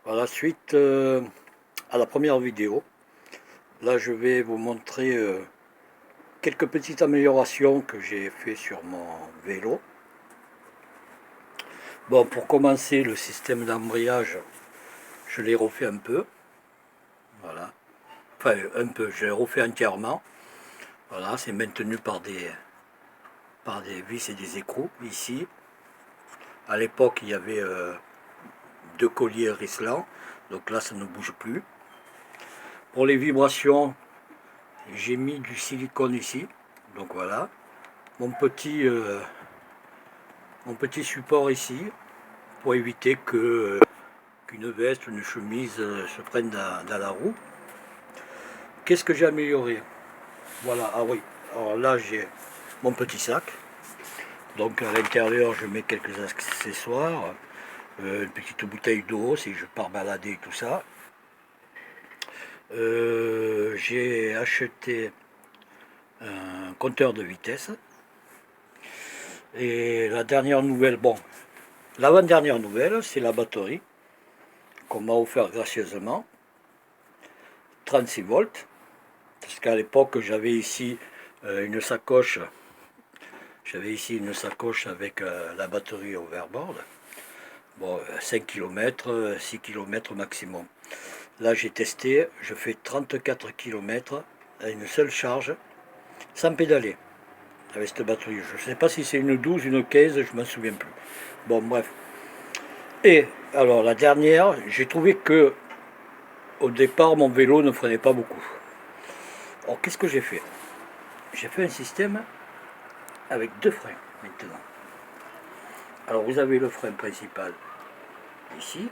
Voilà, suite à la première vidéo, là je vais vous montrer quelques petites améliorations que j'ai fait sur mon vélo. Bon, pour commencer, le système d'embrayage, je l'ai refait un peu. Voilà. Enfin, un peu, je l'ai refait entièrement. Voilà, c'est maintenu par des vis et des écrous ici. À l'époque, il y avait deux colliers Rislan, donc là ça ne bouge plus. Pour les vibrations, j'ai mis du silicone ici, donc voilà. Mon petit, euh, mon petit support ici, pour éviter qu'une veste, une chemise se prenne dans la roue. Qu'est-ce que j'ai amélioré? Voilà, ah oui, alors là j'ai mon petit sac. Donc à l'intérieur je mets quelques accessoires, une petite bouteille d'eau si je pars balader et tout ça. J'ai acheté un compteur de vitesse. Et la dernière nouvelle, bon, l'avant-dernière nouvelle, c'est la batterie qu'on m'a offert gracieusement, 36 volts, parce qu'à l'époque j'avais ici une sacoche, avec la batterie overboard, bon, 5 km, 6 km maximum. Là j'ai testé, je fais 34 km à une seule charge, sans pédaler, avec cette batterie. Je ne sais pas si c'est une 12, une 15, je m'en souviens plus. Bon bref. Et alors la dernière, j'ai trouvé que au départ mon vélo ne freinait pas beaucoup. Alors qu'est-ce que j'ai fait? J'ai fait un système avec deux freins maintenant. Alors vous avez le frein principal ici,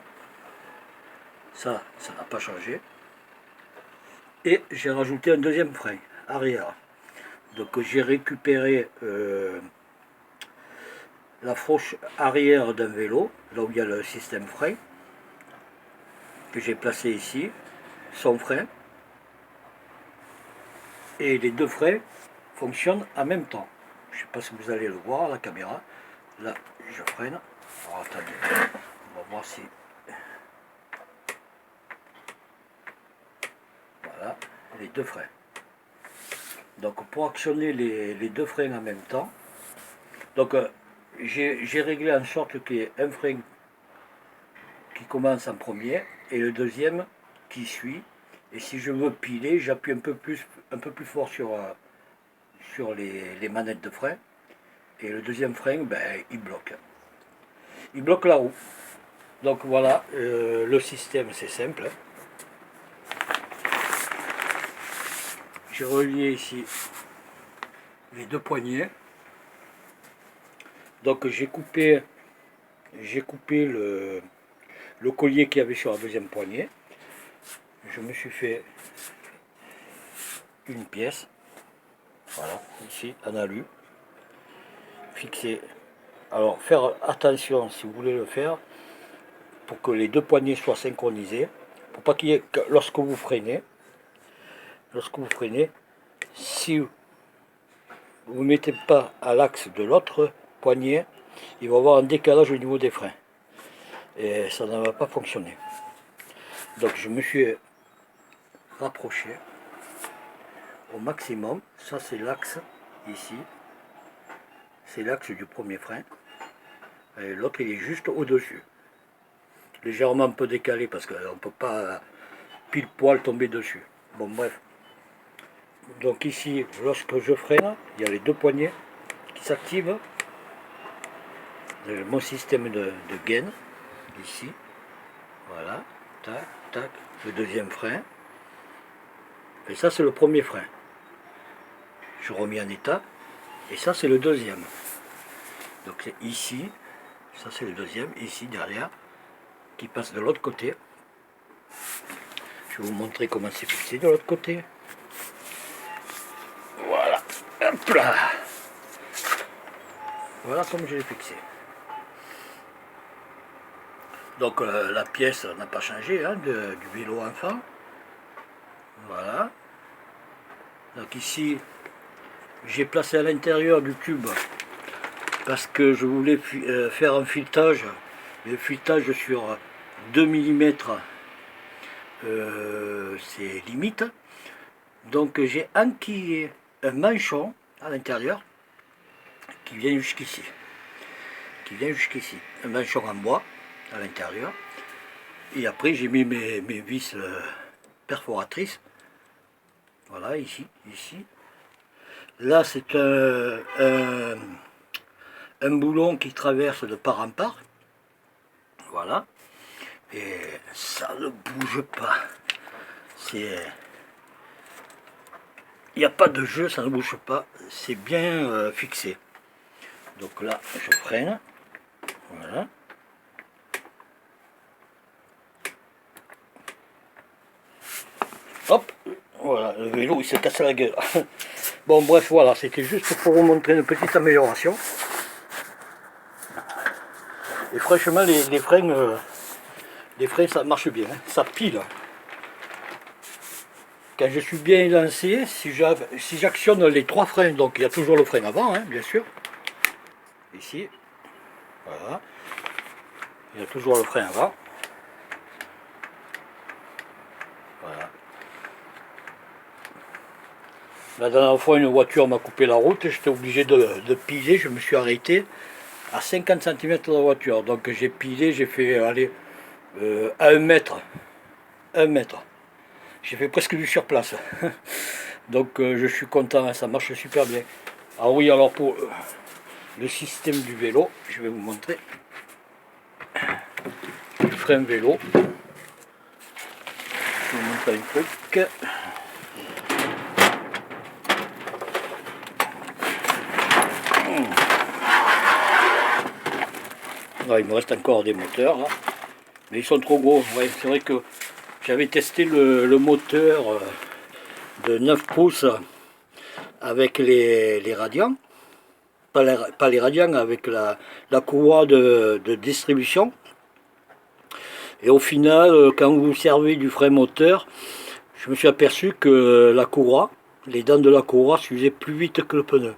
ça n'a pas changé. Et j'ai rajouté un deuxième frein arrière. Donc j'ai récupéré la fourche arrière d'un vélo, là où il y a le système frein, que j'ai placé ici, son frein, et les deux freins fonctionnent en même temps. Je ne sais pas si vous allez le voir à la caméra. Là, je freine. Alors attendez, on va voir si... Voilà, les deux freins. Donc pour actionner les deux freins en même temps, donc j'ai réglé en sorte qu'il y ait un frein qui commence en premier et le deuxième qui suit. Et si je veux piler, j'appuie un peu plus fort sur les manettes de frein. Et le deuxième frein, ben, il bloque. Il bloque la roue. Donc voilà, le système c'est simple. J'ai relié ici les deux poignées. Donc j'ai coupé le collier qu'il y avait sur la deuxième poignée. Je me suis fait une pièce, voilà, ici, en alu, fixé. Alors faire attention si vous voulez le faire, pour que les deux poignées soient synchronisées, pour pas qu'il y ait, lorsque vous freinez, si vous ne mettez pas à l'axe de l'autre poignet, il va y avoir un décalage au niveau des freins. Et ça ne va pas fonctionner. Donc je me suis rapproché au maximum. Ça c'est l'axe ici. C'est l'axe du premier frein. Et l'autre il est juste au-dessus. Légèrement un peu décalé parce qu'on ne peut pas pile poil tomber dessus. Bon bref. Donc ici, lorsque je freine, il y a les deux poignets qui s'activent. Mon système de gaine, ici. Voilà. Tac, tac. Le deuxième frein. Et ça c'est le premier frein. Je remets en état. Et ça c'est le deuxième. Donc c'est ici. Ça c'est le deuxième. Ici derrière. Qui passe de l'autre côté. Je vais vous montrer comment c'est fixé de l'autre côté. Voilà. Hop là. Voilà comme je l'ai fixé. Donc la pièce n'a pas changé hein, du vélo enfant. Voilà. Donc ici, j'ai placé à l'intérieur du tube parce que je voulais faire un filetage. Le filetage sur 2 mm, c'est limite. Donc j'ai enquillé un manchon à l'intérieur qui vient jusqu'ici. Un manchon en bois à l'intérieur. Et après j'ai mis mes vis perforatrices. Voilà, ici. Là c'est un boulon qui traverse de part en part. Voilà. Et ça ne bouge pas. Il n'y a pas de jeu, ça ne bouge pas. C'est bien fixé. Donc là, je freine. Voilà. Hop, voilà, le vélo il se casse la gueule. Bon bref, voilà, c'était juste pour vous montrer une petite amélioration. Et franchement, les freins ça marche bien, hein. Ça pile. Quand je suis bien lancé, si j'actionne les 3 freins, donc il y a toujours le frein avant, hein, bien sûr. Ici, voilà. Il y a toujours le frein avant. Voilà. La dernière fois, une voiture m'a coupé la route, j'étais obligé de piler, je me suis arrêté à 50 cm de la voiture. Donc j'ai pilé, j'ai fait aller à 1 mètre. 1 mètre. J'ai fait presque du surplace. Donc je suis content, ça marche super bien. Ah oui, alors pour le système du vélo, je vais vous montrer. Le frein vélo. Je vous montre un truc. Ah, il me reste encore des moteurs là. Mais ils sont trop gros. Ouais, c'est vrai que j'avais testé le moteur de 9 pouces avec les radiants. Pas les radiants, avec la courroie de distribution. Et au final, quand vous servez du frein moteur, je me suis aperçu que la courroie, les dents de la courroie s'usaient plus vite que le pneu.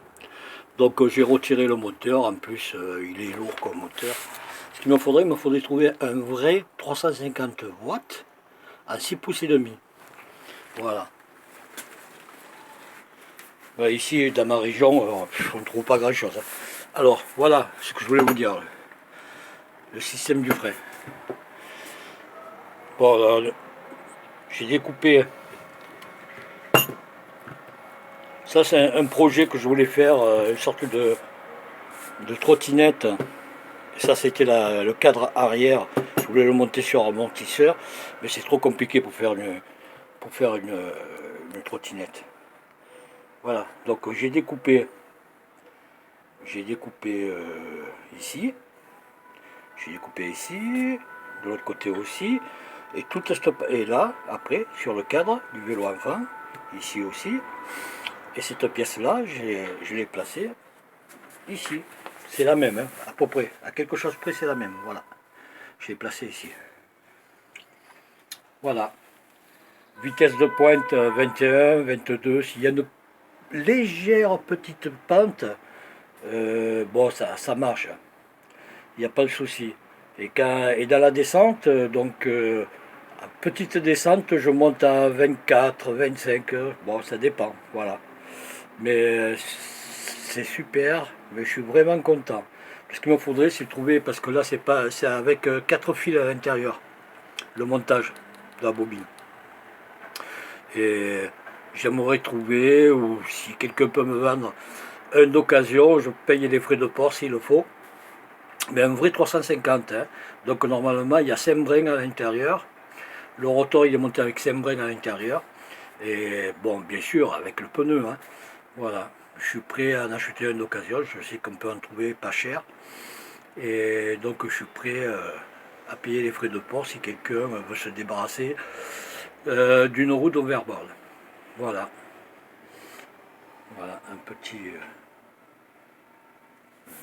Donc j'ai retiré le moteur, en plus il est lourd comme moteur. Ce qu'il me faudrait trouver un vrai 350 watts à 6 pouces et demi. Voilà. Ici dans ma région, on ne trouve pas grand chose. Alors voilà ce que je voulais vous dire. Le système du frein. Bon, j'ai découpé. Ça c'est un projet que je voulais faire, une sorte de trottinette. Ça c'était le cadre arrière. Je voulais le monter sur amortisseur, mais c'est trop compliqué pour faire une trottinette. Voilà, donc j'ai découpé ici, de l'autre côté aussi, et tout est là, après, sur le cadre du vélo enfant, ici aussi, et cette pièce-là, je l'ai placée ici. C'est la même, hein, à peu près, à quelque chose près, c'est la même, voilà. Je l'ai placée ici. Voilà. Vitesse de pointe 21, 22, s'il y a une légère petite pente, bon ça marche, il n'y a pas de souci. Et dans la descente, donc en petite descente, je monte à 24, 25, bon ça dépend, voilà. Mais c'est super, mais je suis vraiment content. Ce qu'il me faudrait, c'est trouver, parce que là c'est avec 4 fils à l'intérieur, le montage de la bobine. Et j'aimerais trouver, ou si quelqu'un peut me vendre un d'occasion, je paye les frais de port s'il le faut. Mais un vrai 350, hein. Donc normalement il y a 5 brins à l'intérieur. Le rotor il est monté avec 5 brins à l'intérieur. Et bon, bien sûr, avec le pneu, hein. Voilà, je suis prêt à en acheter un d'occasion. Je sais qu'on peut en trouver pas cher. Et donc je suis prêt à payer les frais de port si quelqu'un veut se débarrasser d'une roue d'overboard. Voilà. Voilà, un petit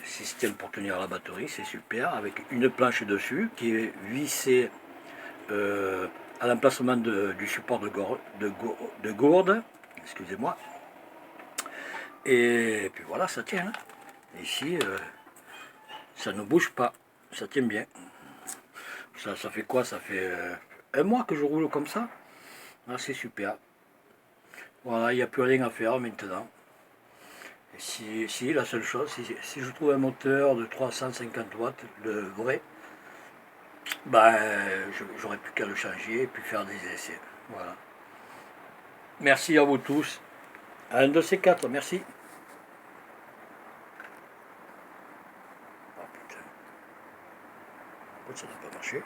système pour tenir la batterie, c'est super, avec une planche dessus qui est vissée à l'emplacement du support de gourde, excusez-moi. Et puis voilà, ça tient. Ici, ça ne bouge pas, ça tient bien. Ça fait quoi? Ça fait un mois que je roule comme ça. Ah, c'est super. Voilà, il n'y a plus rien à faire maintenant. Et si la seule chose, si je trouve un moteur de 350 watts, le vrai, ben, j'aurais plus qu'à le changer et puis faire des essais. Voilà. Merci à vous tous. Un de ces quatre, merci. Oh putain, ça n'a pas marché.